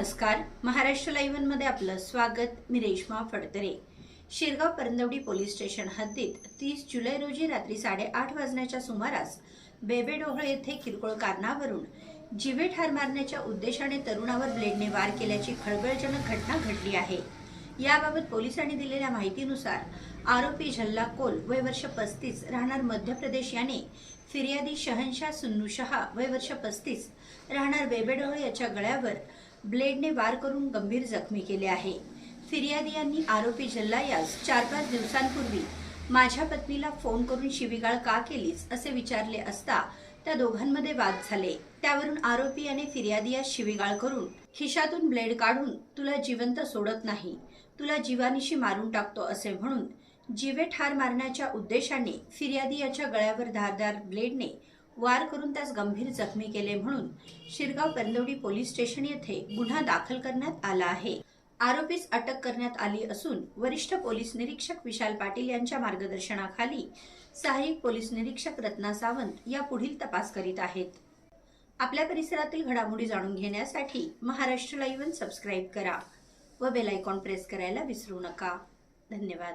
नमस्कार, महाराष्ट्र लाईव्ह मध्ये आपलं स्वागत। मी रेश्मा फडतरे। शिरगाव परंदवडी पोलीस स्टेशन हद्दीत 30 जुलै रोजी रात्री 8:30 वाजण्याच्या सुमारास बेबेडोहळ येथे किरकोळ कारणावरून जीवे ठार मारण्याच्या उद्देशाने तरुणावर ब्लेडने वार केल्याची खळबळजनक घटना घडली आहे। याबाबत पोलिसांनी दिलेल्या माहितीनुसार आरोपी झल्ला कोल वय वर्ष 35 राहणार मध्य प्रदेश याने फिर्यादी शहनशाह सुन्नू शहा वय वर्ष 35 राहणार बेबेडोहळ याच्या गळ्यावर ब्लेडने वार करून गंभीर जखमी केले आहे। फिर्यादी यांनी आरोपी झल्ला यास 4-5 दिवसांपूर्वी माझ्या पत्नीला फोन करून शिवीगाळ का केलीस असे विचारले असता त्या दोघांमध्ये वाद झाले। त्यावरून आरोपी याने फिर्यादी यास शिवीगाळ करून खिशातून ब्लेड काढून तुला जिवंत सोडत नाही, तुला जीवानिशी मारून टाकतो असे म्हणून जीवे ठार मारण्याच्या उद्देशाने फिर्यादी याच्या गळ्यावर धारदार ब्लेडने वार करून त्यास गंभीर जखमी केले म्हणून शिरगाव परंदवडी पोलीस स्टेशन येथे गुन्हा दाखल करण्यात आला आहे। आरोपीस अटक करण्यात आली असून वरिष्ठ पोलीस निरीक्षक विशाल पाटील यांच्या मार्गदर्शनाखाली सहाय्यक पोलीस निरीक्षक रत्ना सावंत या पुढील तपास करीत आहेत। आपल्या परिसरातील घडामोडी जाणून घेण्यासाठी महाराष्ट्र लाईव्ह सबस्क्राईब करा व बेल आयकॉन प्रेस करायला विसरू नका। धन्यवाद।